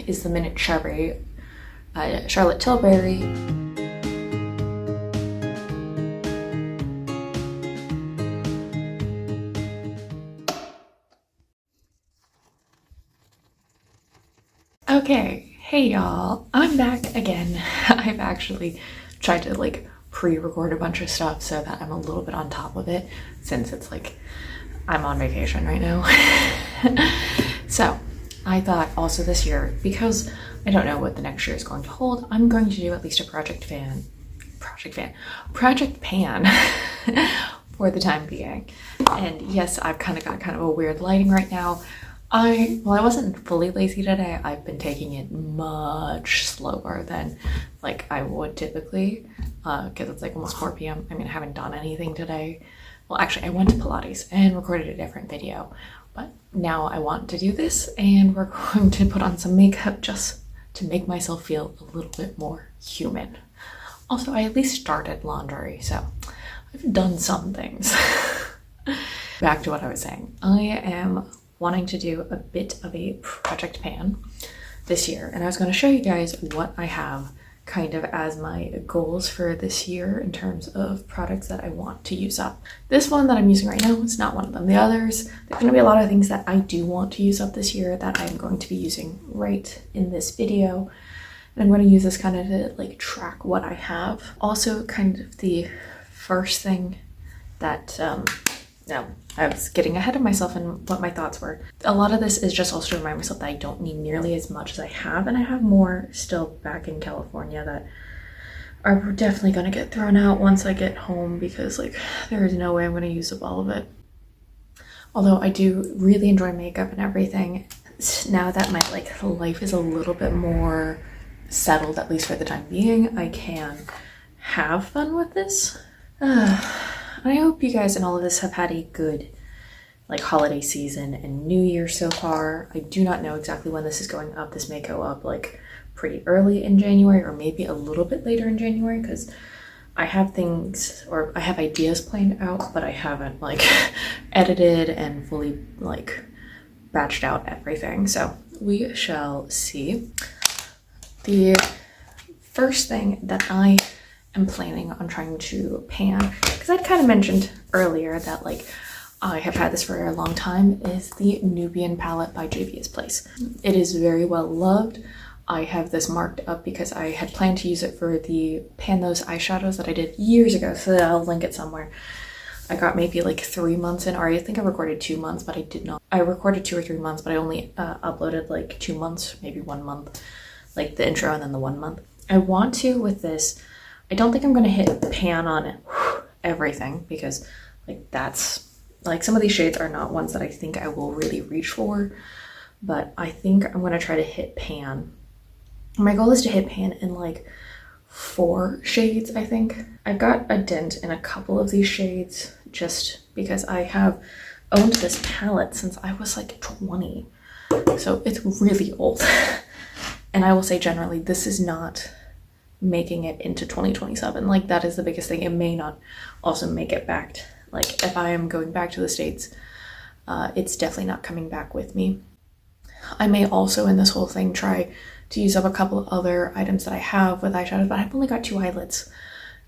is the Minute Cherry, Charlotte Tilbury. Okay, hey y'all, I'm back again. I've actually tried to like pre-record a bunch of stuff so that I'm a little bit on top of it, since it's like I'm on vacation right now. So I thought also this year, because I don't know what the next year is going to hold, I'm going to do at least a project pan for the time being. And yes, I've got kind of a weird lighting right now. I wasn't fully lazy today. I've been taking it much slower than like I would typically, because it's like almost 4 p.m. I mean, I haven't done anything today. Well, actually, I went to Pilates and recorded a different video, but now I want to do this, and we're going to put on some makeup just to make myself feel a little bit more human. Also, I at least started laundry, so I've done some things. Back to what I was saying. I am wanting to do a bit of a project pan this year, and I was going to show you guys what I have kind of as my goals for this year in terms of products that I want to use up. This one that I'm using right now is not one of them. The others, there's going to be a lot of things that I do want to use up this year that I'm going to be using right in this video, and I'm going to use this kind of to like track what I have. Also, kind of the first thing that no, I was getting ahead of myself and what my thoughts were. A lot of this is just also to remind myself that I don't need nearly as much as I have, and I have more still back in California that are definitely going to get thrown out once I get home, because like there is no way I'm going to use up all of it. Although I do really enjoy makeup and everything, now that my like life is a little bit more settled, at least for the time being, I can have fun with this. I hope you guys in all of this have had a good like holiday season and New Year so far. I do not know exactly when this is going up. This may go up like pretty early in January, or maybe a little bit later in January, because I have things, or I have ideas planned out, but I haven't like edited and fully like batched out everything. So we shall see. The first thing that I am planning on trying to pan, because I'd kind of mentioned earlier that like I have had this for a long time, is the Nubian palette by Juvia's Place. It is very well loved. I have this marked up because I had planned to use it for the Pan Those eyeshadows that I did years ago, so I'll link it somewhere. I got maybe like 3 months in, or I think I recorded 2 months, but I did not. I recorded 2 or 3 months, but I only uploaded like 2 months, maybe 1 month, like the intro and then the 1 month. I want to with this. I don't think I'm going to hit pan on everything, because like that's like some of these shades are not ones that I think I will really reach for, but I think I'm going to try to hit pan. My goal is to hit pan in like 4 shades, I think. I've got a dent in a couple of these shades just because I have owned this palette since I was like 20, so it's really old. And I will say generally this is not making it into 2027. Like that is the biggest thing. It may not also make it back. Like if I am going back to the States, it's definitely not coming back with me. I may also in this whole thing try to use up a couple of other items that I have with eyeshadows, but I've only got 2 eyelids,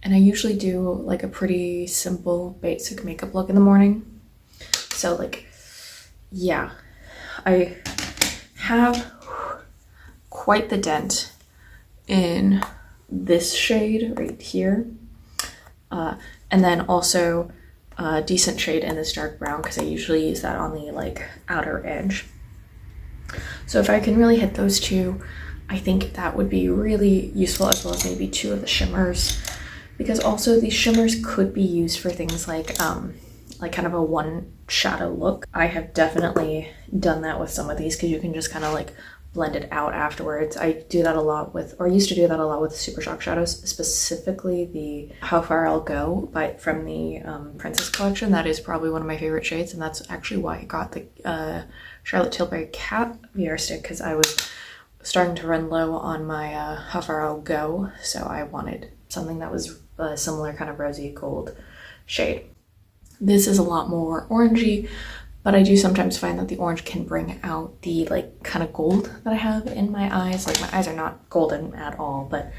and I usually do like a pretty simple basic makeup look in the morning. So like, yeah, I have quite the dent in this shade right here, and then also a decent shade in this dark brown, because I usually use that on the like outer edge. So if I can really hit those 2, I think that would be really useful, as well as maybe 2 of the shimmers, because also these shimmers could be used for things like kind of a one shadow look. I have definitely done that with some of these, because you can just kind of like blend it out afterwards. I do that a lot with, or used to do that a lot with Super Shock shadows, specifically the How Far I'll Go from the Princess collection. That is probably one of my favorite shades, and that's actually why I got the Charlotte Tilbury Cat VR stick, because I was starting to run low on my How Far I'll Go, so I wanted something that was a similar kind of rosy gold shade. This is a lot more orangey, but I do sometimes find that the orange can bring out the like kind of gold that I have in my eyes. Like my eyes are not golden at all, but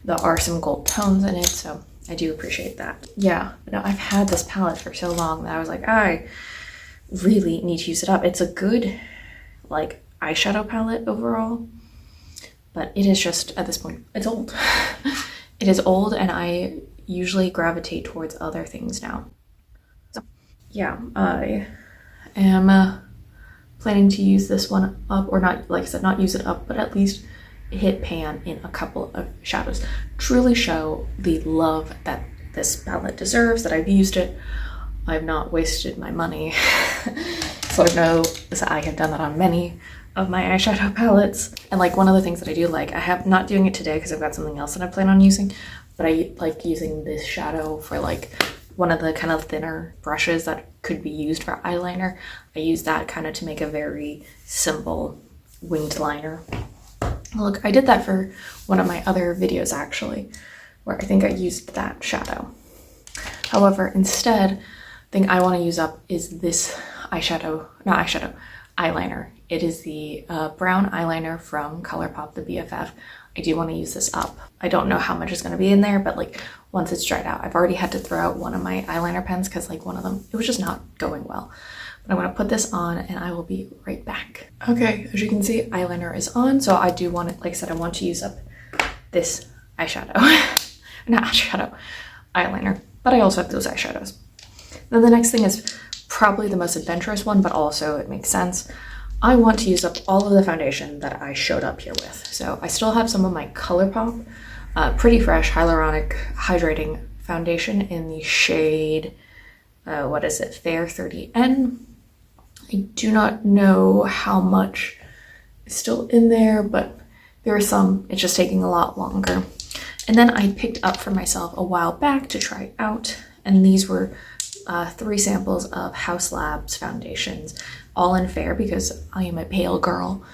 there are some gold tones in it, so I do appreciate that. Yeah, no, I've had this palette for so long that I was like, I really need to use it up. It's a good like eyeshadow palette overall, but it is just, at this point, it's old. It is old, and I usually gravitate towards other things now. So yeah, I am planning to use this one up, or not, like I said, not use it up, but at least hit pan in a couple of shadows. Truly show the love that this palette deserves, that I've used it. I've not wasted my money. So I know that I have done that on many of my eyeshadow palettes. And like one of the things that I do like, I have not doing it today because I've got something else that I plan on using, but I like using this shadow for like one of the kind of thinner brushes that could be used for eyeliner. I use that kind of to make a very simple winged liner. Look, I did that for one of my other videos actually, where I think I used that shadow. However, instead, the thing I want to use up is this eyeliner. It is the brown eyeliner from ColourPop, the BFF. I do want to use this up. I don't know how much is going to be in there, but like once it's dried out, I've already had to throw out one of my eyeliner pens because like one of them, it was just not going well. But I'm going to put this on and I will be right back. Okay, as you can see, eyeliner is on. So I do want it, like I said, I want to use up this eyeshadow. Not eyeshadow, eyeliner. But I also have those eyeshadows. Then the next thing is probably the most adventurous one, but also it makes sense. I want to use up all of the foundation that I showed up here with. So I still have some of my ColourPop Pretty Fresh Hyaluronic Hydrating Foundation in the shade, what is it, Fair 30N. I do not know how much is still in there, but there are some. It's just taking a lot longer. And then I picked up for myself a while back to try out, and these were 3 samples of Haus Labs foundations, all in Fair because I am a pale girl,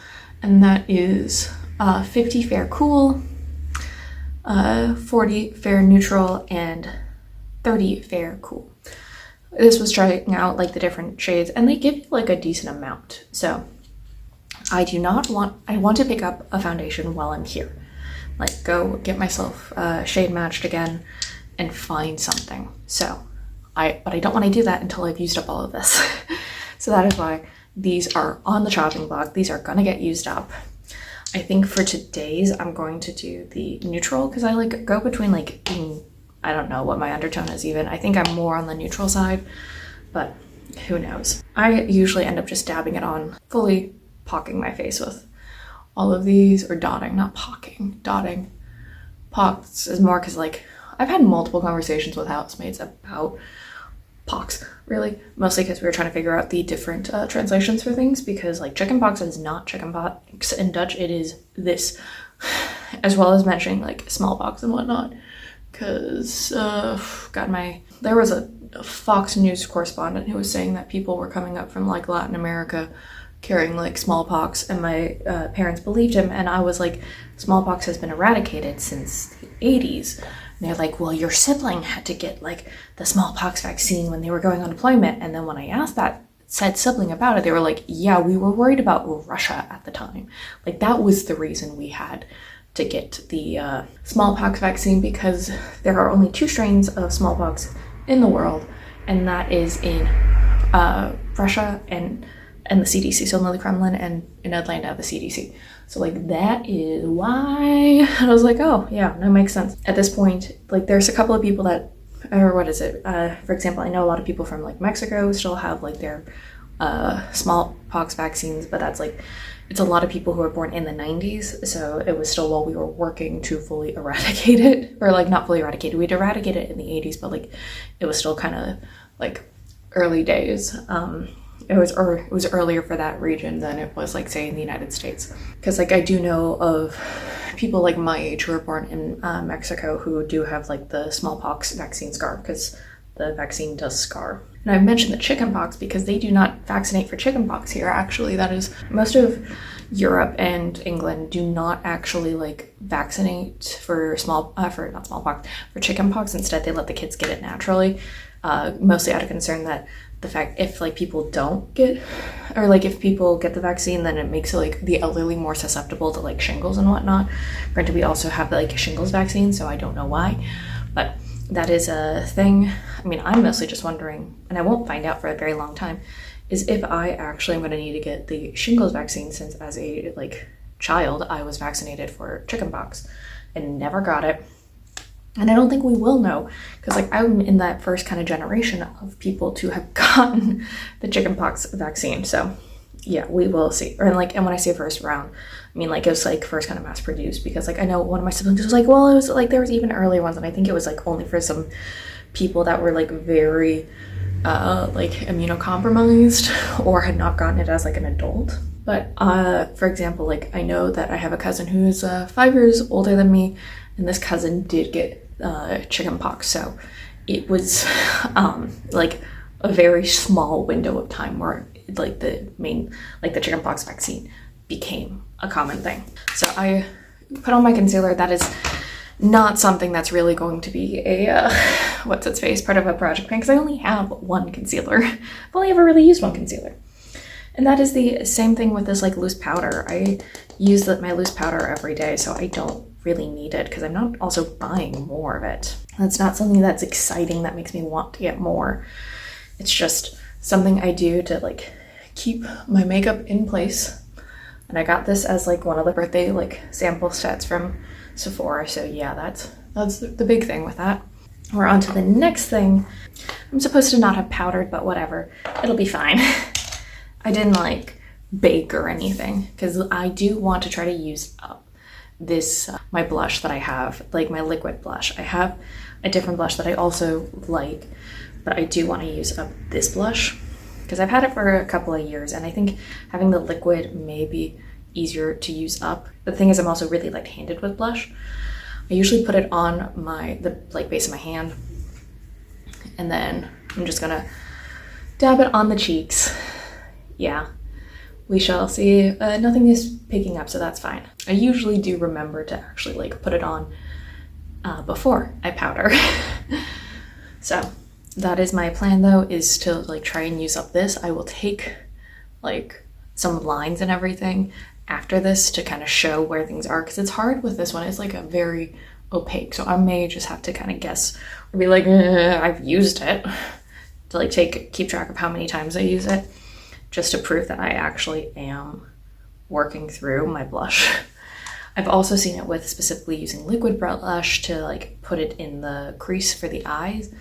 and that is 50 Fair Cool, 40 Fair Neutral, and 30 Fair Cool. This was trying out like the different shades, and they give you like a decent amount. So I want to pick up a foundation while I'm here. Like go get myself shade matched again and find something. But I don't want to do that until I've used up all of this. So that is why these are on the chopping block. These are gonna get used up. I think for today's, I'm going to do the neutral because I like go between like being, I don't know what my undertone is even. I think I'm more on the neutral side, but who knows. I usually end up just dabbing it on, fully pocking my face with all of these, or dotting, not pocking, dotting. Pocks is more because like I've had multiple conversations with housemates about pox, really, mostly because we were trying to figure out the different translations for things, because like chickenpox is not chickenpox in Dutch, it is this, as well as mentioning like smallpox and whatnot, because there was a Fox News correspondent who was saying that people were coming up from like Latin America carrying like smallpox, and my parents believed him, and I was like, smallpox has been eradicated since the 80s. And they're like, well, your sibling had to get like the smallpox vaccine when they were going on deployment. And then when I asked that said sibling about it, they were like, yeah, we were worried about Russia at the time. Like that was the reason we had to get the smallpox vaccine, because there are only 2 strains of smallpox in the world, and that is in Russia and the CDC, so in the Kremlin, and in Atlanta, the CDC. So like that is why I was like, oh yeah, that makes sense. At this point, like there's a couple of people that, or what is it? For example, I know a lot of people from like Mexico still have like their smallpox vaccines, but that's like, it's a lot of people who were born in the 90s. So it was still while we were working to fully eradicate it, or like not fully eradicate it. We'd eradicate it in the 80s, but like it was still kind of like early days. It was earlier for that region than it was like say in the United States, because like I do know of people like my age who were born in Mexico who do have like the smallpox vaccine scar, because the vaccine does scar. And I mentioned the chickenpox because they do not vaccinate for chickenpox here. Actually, that is, most of Europe and England do not actually like vaccinate for chickenpox. Instead, they let the kids get it naturally. mostly out of concern that the fact if like people don't get, or like if people get the vaccine, then it makes like the elderly more susceptible to like shingles and whatnot. Granted, we also have like a shingles vaccine, so I don't know why, but that is a thing. I mean, I'm mostly just wondering, and I won't find out for a very long time, is if I actually am going to need to get the shingles vaccine, since as a like child I was vaccinated for chickenpox and never got it. And I don't think we will know, because like I'm in that first kind of generation of people to have gotten the chickenpox vaccine. So yeah, we will see. Or like, and when I say first round, I mean like it was like first kind of mass produced, because like I know one of my siblings was like, well, it was like there was even earlier ones, and I think it was like only for some people that were like very like immunocompromised or had not gotten it as like an adult. But for example, like I know that I have a cousin who is 5 years older than me, and this cousin did get chickenpox, so it was like a very small window of time where like the chickenpox vaccine became a common thing. So I put on my concealer. That is not something that's really going to be a what's its face part of a project plan, because I only have one concealer. I've only ever really used one concealer, and that is the same thing with this like loose powder. I use my loose powder every day, so I don't really need it, because I'm not also buying more of it. That's not something that's exciting that makes me want to get more. It's just something I do to like keep my makeup in place. And I got this as like one of the birthday like sample sets from Sephora. So yeah, that's the big thing with that. We're on to the next thing. I'm supposed to not have powdered, but whatever, it'll be fine. I didn't like bake or anything, because I do want to try to use up this my blush that I have, like my liquid blush. I have a different blush that I also like, but I do want to use up this blush because I've had it for a couple of years, and I think having the liquid may be easier to use up. The thing is, I'm also really light-handed with blush. I usually put it on the base of my hand, and then I'm just gonna dab it on the cheeks. Yeah, we shall see. Nothing is picking up, so that's fine. I usually do remember to actually like put it on before I powder. So that is my plan though, is to like try and use up this. I will take like some lines and everything after this to kind of show where things are, because it's hard with this one. It's like a very opaque, so I may just have to kind of guess or be like, I've used it, to like keep track of how many times I use it, just to prove that I actually am working through my blush. I've also seen it with specifically using liquid blush to like put it in the crease for the eyes,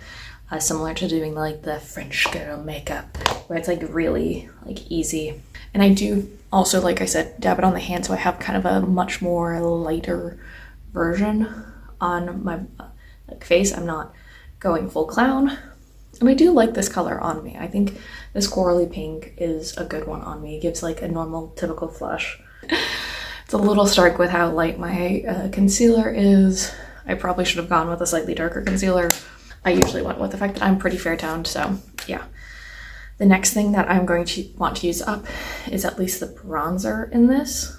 similar to doing like the French girl makeup, where it's like really like easy. And I do also, like I said, dab it on the hand, so I have kind of a much more lighter version on my like face. I'm not going full clown. And I do like this color on me. I think this corally pink is a good one on me. It gives like a normal, typical flush. It's a little stark with how light my concealer is. I probably should have gone with a slightly darker concealer. I usually went with the fact that I'm pretty fair toned, so yeah. The next thing that I'm going to want to use up is at least the bronzer in this.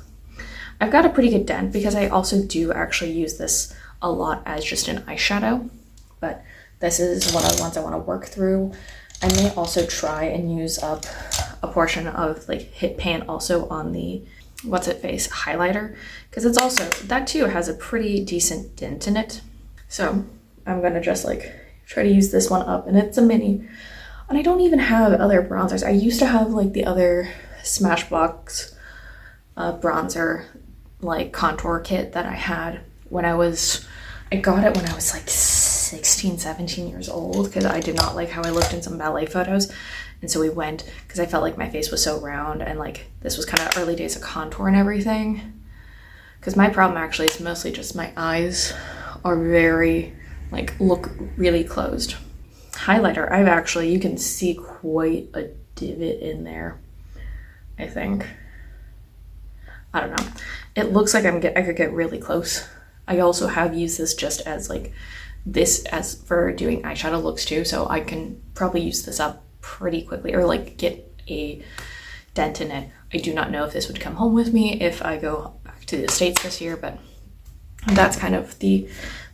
I've got a pretty good dent because I also do actually use this a lot as just an eyeshadow, but this is one of the ones I want to work through. I may also try and use up a portion of like Hit Pan also on the what's it face highlighter, because it's also, that too has a pretty decent dent in it. So I'm gonna just like try to use this one up, and it's a mini. And I don't even have other bronzers. I used to have like the other Smashbox bronzer like contour kit that I had when I got it when I was like 16, 17 years old, because I did not like how I looked in some ballet photos. And so we went, because I felt like my face was so round, and like this was kind of early days of contour and everything. Because my problem actually is mostly just my eyes are very, like, look really closed. Highlighter, I've actually, you can see quite a divot in there, I think. I don't know. It looks like I could get really close. I also have used this just as like this as for doing eyeshadow looks too, so I can probably use this up pretty quickly, or like get a dent in it. I do not know if this would come home with me if I go back to the States this year, but that's kind of the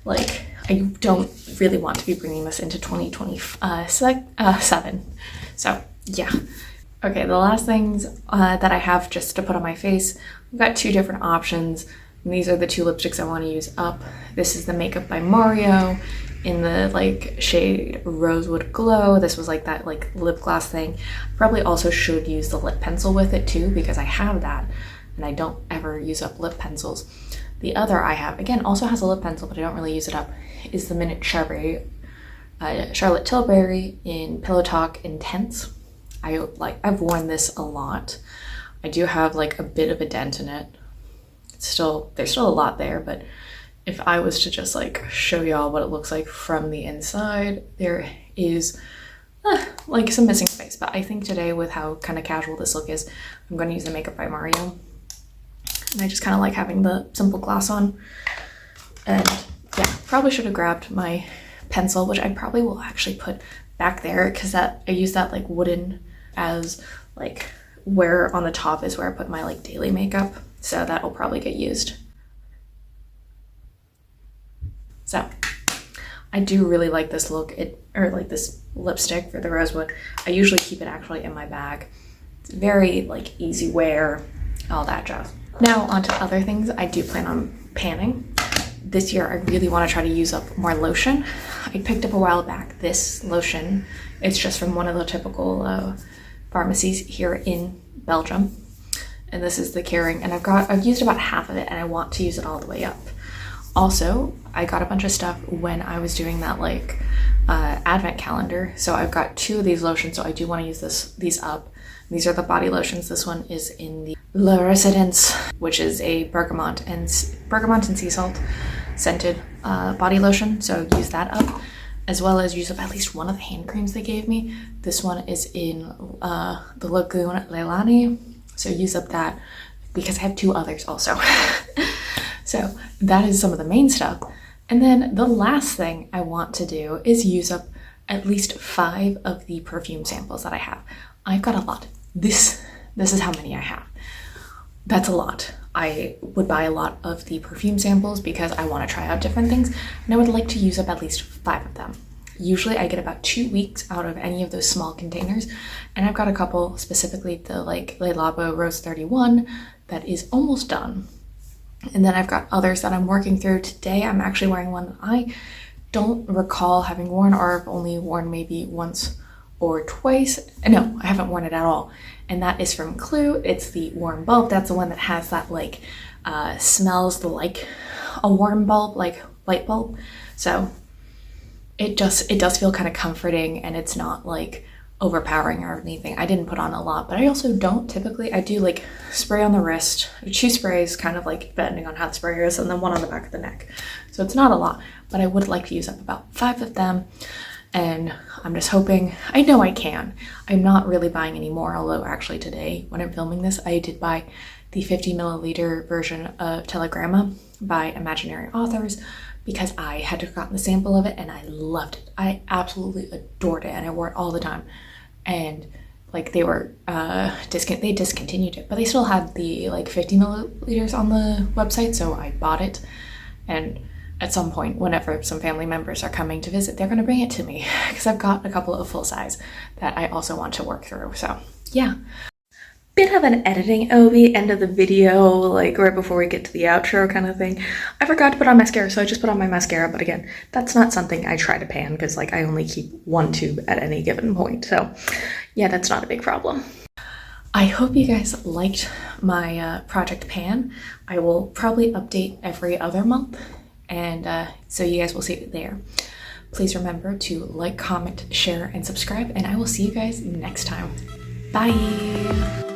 like I don't really want to be bringing this into 2027. So yeah. Okay, the last things that I have just to put on my face, I've got two different options. And these are the two lipsticks I want to use up. This is the Makeup by Mario in the like shade Rosewood Glow. This was like that like lip gloss thing. Probably also should use the lip pencil with it too, because I have that and I don't ever use up lip pencils. The other I have, again, also has a lip pencil, but I don't really use it up, is the Minute Charlotte Tilbury in Pillow Talk Intense. I've worn this a lot. I do have like a bit of a dent in it. There's still a lot there, but if I was to just like show y'all what it looks like from the inside, there is like some missing space. But I think today, with how kind of casual this look is, I'm going to use the Makeup by Mario. And I just kind of like having the simple gloss on. And yeah, probably should have grabbed my pencil, which I probably will actually put back there, because I use that like wooden as like where on the top is where I put my like daily makeup. So that will probably get used. So I do really like this look, or like this lipstick for the Rosewood. I usually keep it actually in my bag. It's very like easy wear, all that jazz. Now on to other things. I do plan on panning. This year I really want to try to use up more lotion. I picked up a while back this lotion. It's just from one of the typical pharmacies here in Belgium. And this is the Caring, and I've used about half of it, and I want to use it all the way up. Also, I got a bunch of stuff when I was doing that like advent calendar. So I've got two of these lotions, so I do want to use these up. These are the body lotions. This one is in the La Residence, which is a bergamot and sea salt scented body lotion. So use that up, as well as use up at least one of the hand creams they gave me. This one is in the Lagoon Leilani. So use up that, because I have two others also. So that is some of the main stuff. And then the last thing I want to do is use up at least 5 of the perfume samples that I have. I've got a lot. This is how many I have. That's a lot. I would buy a lot of the perfume samples because I want to try out different things, and I would like to use up at least 5 of them. Usually I get about 2 weeks out of any of those small containers, and I've got a couple, specifically the like Le Labo Rose 31 that is almost done. And then I've got others that I'm working through. Today I'm actually wearing one that I don't recall having worn, or I've only worn maybe once or twice. No, I haven't worn it at all. And that is from Clue. It's the warm bulb. That's the one that has that like smells like a warm bulb, like light bulb. So it does feel kind of comforting, and it's not like overpowering or anything. I didn't put on a lot, but I also don't typically. I do like spray on the wrist, 2 sprays, kind of like depending on how the sprayer is, and then one on the back of the neck. So it's not a lot, but I would like to use up about 5 of them. And I'm just hoping, I know I can. I'm not really buying any more, although actually today when I'm filming this, I did buy the 50 milliliter version of Telegramma by Imaginary Authors, because I had gotten a sample of it and I loved it. I absolutely adored it, and I wore it all the time. And like they were they discontinued it, but they still had the like 50 milliliters on the website, so I bought it. And at some point, whenever some family members are coming to visit, they're going to bring it to me, because I've got a couple of full size that I also want to work through. So yeah. Bit of an editing end of the video, like right before we get to the outro kind of thing. I forgot to put on mascara, so I just put on my mascara, but again, that's not something I try to pan, because like I only keep 1 tube at any given point. So yeah, that's not a big problem. I hope you guys liked my project pan. I will probably update every other month, and so you guys will see it there. Please remember to like, comment, share, and subscribe, and I will see you guys next time. Bye!